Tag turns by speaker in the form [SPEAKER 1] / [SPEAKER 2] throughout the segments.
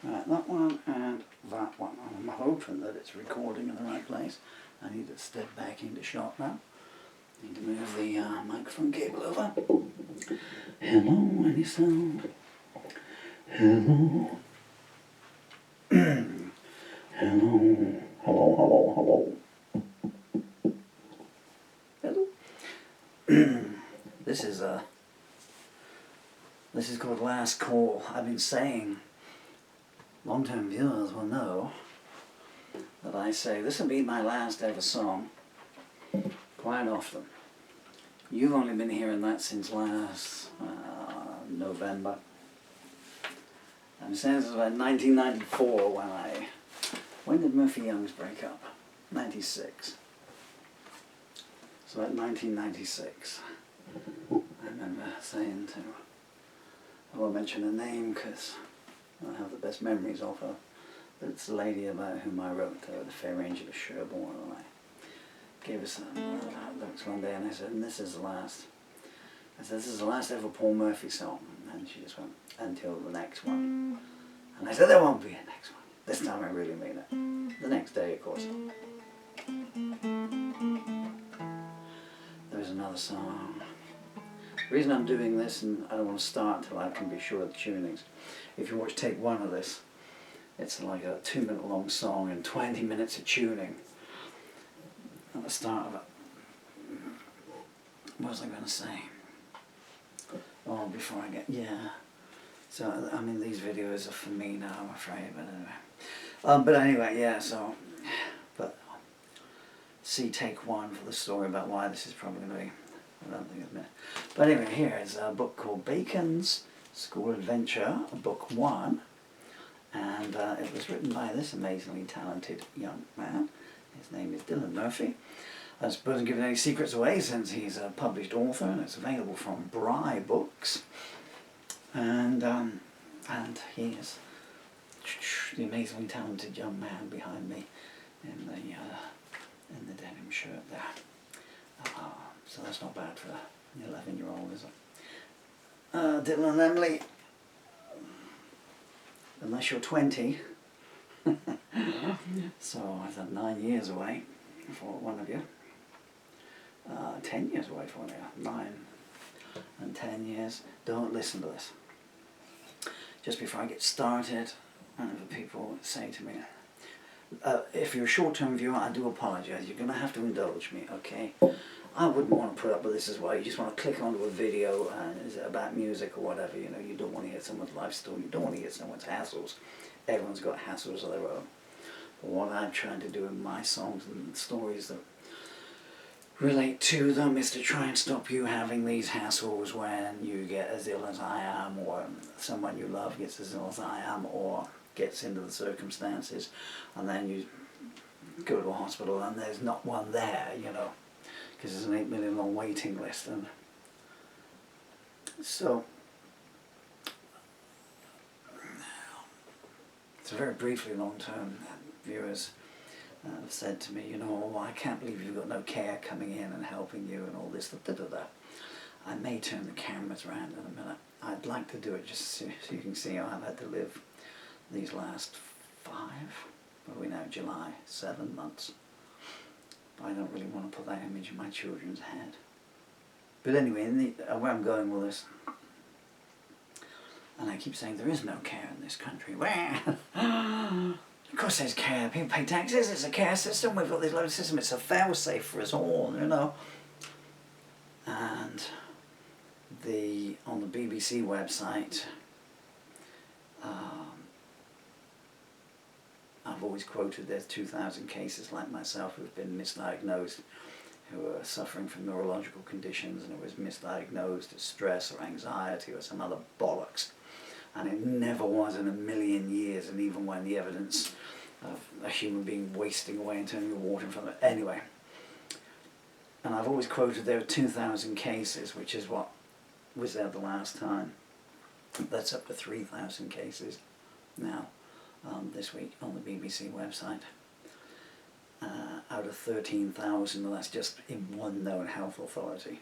[SPEAKER 1] Right, that one and that one. I'm hoping that it's recording in the right place. I need to step back into shot now. Need to move the microphone cable over. Hello, any sound? Hello. Hello. Hello. Hello. This is called Last Call. I've been saying, long-term viewers will know that I say this will be my last ever song quite often. You've only been hearing that since last November. I'm saying this is about 1994 when did Murphy Young's break up? 96. So at 1996, I remember saying to, I won't mention her name because I don't have the best memories of her, but it's the lady about whom I wrote The Fair Angel of Sherborne, and I gave her some looks one day and I said, and this is the last. I said, this is the last ever Paul Murphy song. And she just went, until the next one. And I said, there won't be a next one. This time I really mean it. The next day, of course. There's another song. The reason I'm doing this, and I don't want to start until I can be sure of the tunings. If you watch take one of this, it's like a 2-minute long song and 20 minutes of tuning. At the start of it. What was I going to say? Oh, before I get, So, I mean, these videos are for me now, I'm afraid, but anyway, yeah, so, but see take one for the story about why this is probably going to be, I don't think it's a minute. But anyway, here is a book called Bacon's School Adventure, book 1, and it was written by this amazingly talented young man. His name is Dylan Murphy. I suppose I'm giving any secrets away since he's a published author, and it's available from Bry Books. And he is the amazingly talented young man behind me in the denim shirt there. So that's not bad for an 11-year-old, is it? Dylan and Emily, unless you're 20, so I've had 9 years away for one of you. 10 years away from you, 9 and 10 years. Don't listen to this. Just before I get started, whenever people say to me, if you're a short-term viewer, I do apologise. You're going to have to indulge me, okay? I wouldn't want to put up with this as well. You just want to click onto a video and is it about music or whatever, you know, you don't want to hear someone's life story, you don't want to hear someone's hassles. Everyone's got hassles of their own. But what I'm trying to do in my songs and stories that relate to them is to try and stop you having these hassles when you get as ill as I am, or someone you love gets as ill as I am, or gets into the circumstances and then you go to a hospital and there's not one there, you know, because there's an 8 million long waiting list. And so very briefly, long-term viewers have said to me, you know, oh, I can't believe you've got no care coming in and helping you and all this, da-da-da. I may turn the cameras around in a minute. I'd like to do it just so you can see how I've had to live these last 5, what are we now, July, 7 months. But I don't really want to put that image in my children's head. But anyway, where I'm going with this, and I keep saying there is no care in this country. Well, of course there's care. People pay taxes. It's a care system. We've got this load system. It's a fail-safe for us all, you know. And on the BBC website, I've always quoted there's 2,000 cases like myself who've been misdiagnosed, who are suffering from neurological conditions and it was misdiagnosed as stress or anxiety or some other bollocks. And it never was in a million years, and even when the evidence of a human being wasting away and turning the water in front of it. Anyway, and I've always quoted there are 2,000 cases, which is what was there the last time. That's up to 3,000 cases now, this week on the BBC website. Out of 13,000, and that's just in one known health authority.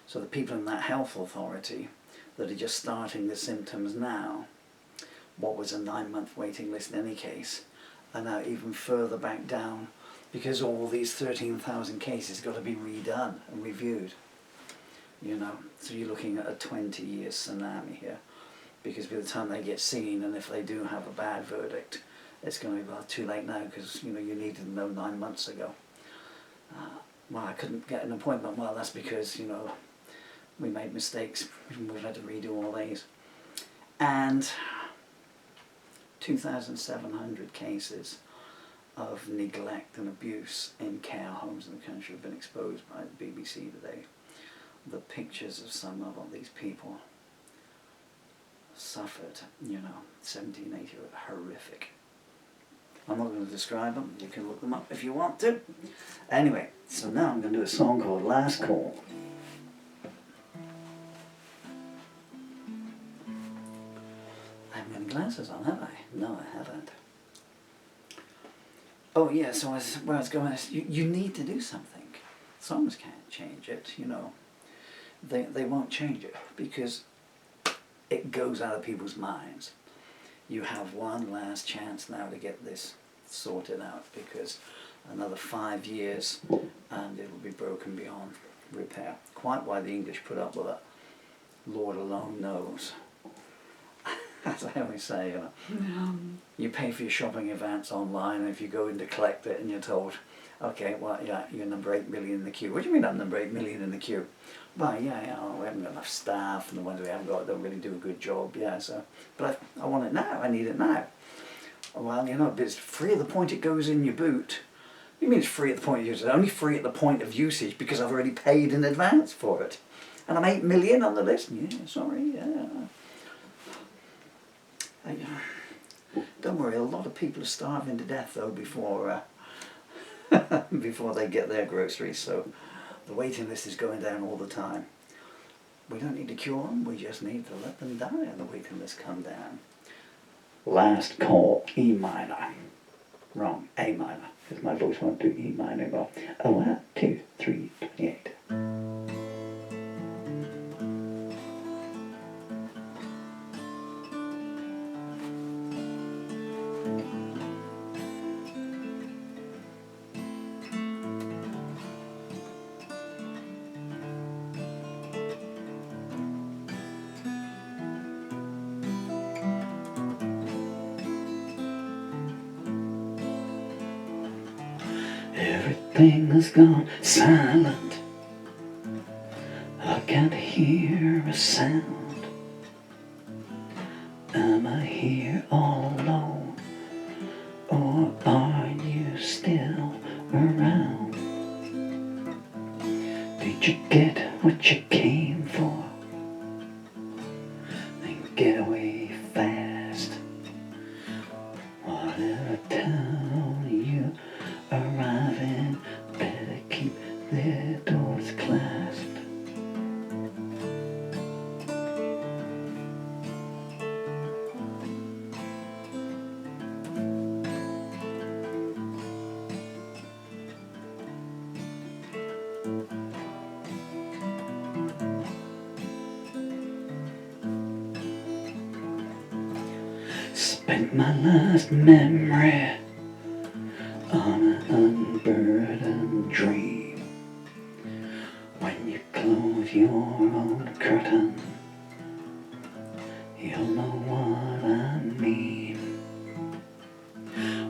[SPEAKER 1] So the people in that health authority that are just starting the symptoms now what was a 9-month waiting list in any case, are now even further back down, because all these 13,000 cases got to be redone and reviewed. You know, so you're looking at a 20-year tsunami here, because by the time they get seen, and if they do have a bad verdict, it's going to be too late now, because you know you needed to know 9 months ago. Well, I couldn't get an appointment. Well, that's because, you know, we made mistakes. We've had to redo all these. And 2,700 cases of neglect and abuse in care homes in the country have been exposed by the BBC today. The pictures of some of these people suffered, you know, 1780 were horrific. I'm not going to describe them, you can look them up if you want to. Anyway, so now I'm going to do a song called Last Call. I haven't got any glasses on, have I? No, I haven't. Oh yeah, so where I was going is, you need to do something. Songs can't change it, you know. They won't change it, because it goes out of people's minds. You have one last chance now to get this sorted out, because another 5 years and it will be broken beyond repair. Quite why the English put up with it, Lord alone knows. As I always say, you know, you pay for your shopping advance online, and if you go in to collect it and you're told, okay, well, yeah, you're number 8 million in the queue. What do you mean I'm number 8 million in the queue? Well, yeah, we haven't got enough staff, and the ones we haven't got don't really do a good job, yeah, so, but I want it now, I need it now. Well, you know, but it's free at the point it goes in your boot. What do you mean it's free at the point of usage? It's only free at the point of usage because I've already paid in advance for it. And I'm 8 million on the list. Yeah, sorry, yeah. Don't worry, a lot of people are starving to death though before before they get their groceries, so the waiting list is going down all the time. We don't need to cure them, we just need to let them die and the waiting list come down. Last Call, E minor. Wrong, A minor, because my voice won't do E minor anymore. 1, 2, 3, 28. Everything has gone silent. I can't hear a sound. Am I here all alone, or are you still around? Did you get what you came for and get away fast? Whatever town you arrive in, better keep their doors clasped. Spent my last memory on an unburdened dream. When you close your own curtain, you'll know what I mean.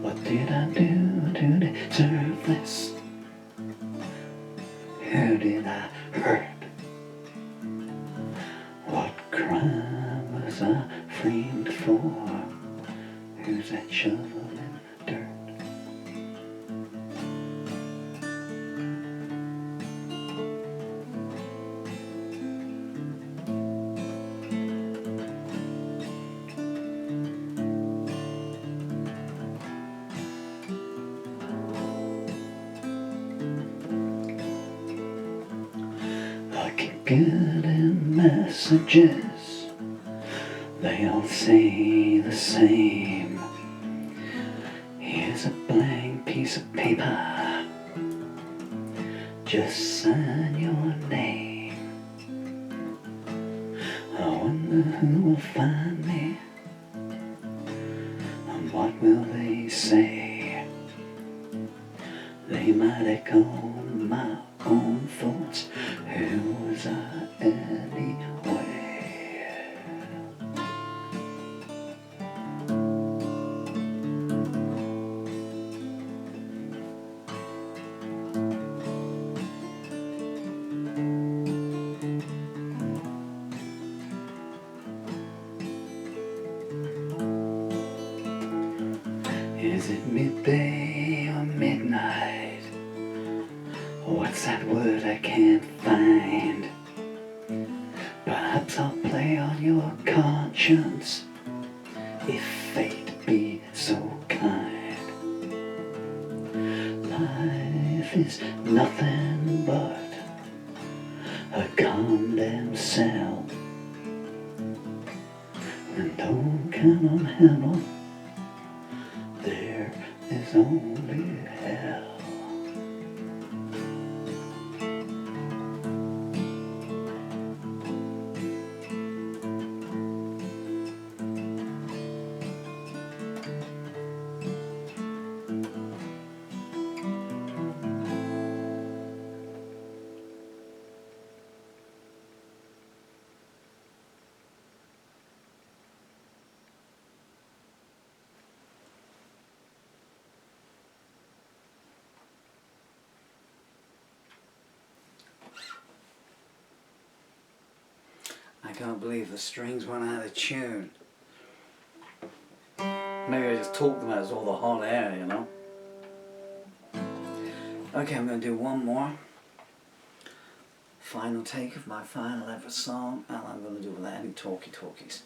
[SPEAKER 1] What did I do to deserve this? Who did I hurt? What crime was I framed for? Who's that shovel in the dirt? Like good in messages, they all say the same. Here's a blank piece of paper, just sign your name. I wonder who will find me What will they say? They might echo my own thoughts. Who was I anyway? Is it midday or midnight? What's that word I can't find? Perhaps I'll play on your conscience, if fate be so kind. Life is nothing but a condemned cell, and don't count on heaven, there is only hell. I can't believe the strings went out of tune. Maybe I just talked them out as all the hot air, you know. Okay, I'm going to do one more. Final take of my final ever song, and I'm going to do it without any talkies.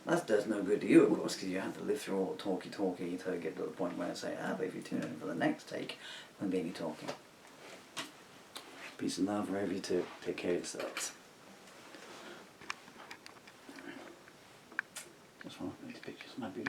[SPEAKER 1] That does no good to you, of course, because you have to live through all the talky to get to the point where I say, but if you tune in for the next take, there'll be any talking. Peace and love wherever you too. Take care of yourselves. Just want to make these pictures of my beautiful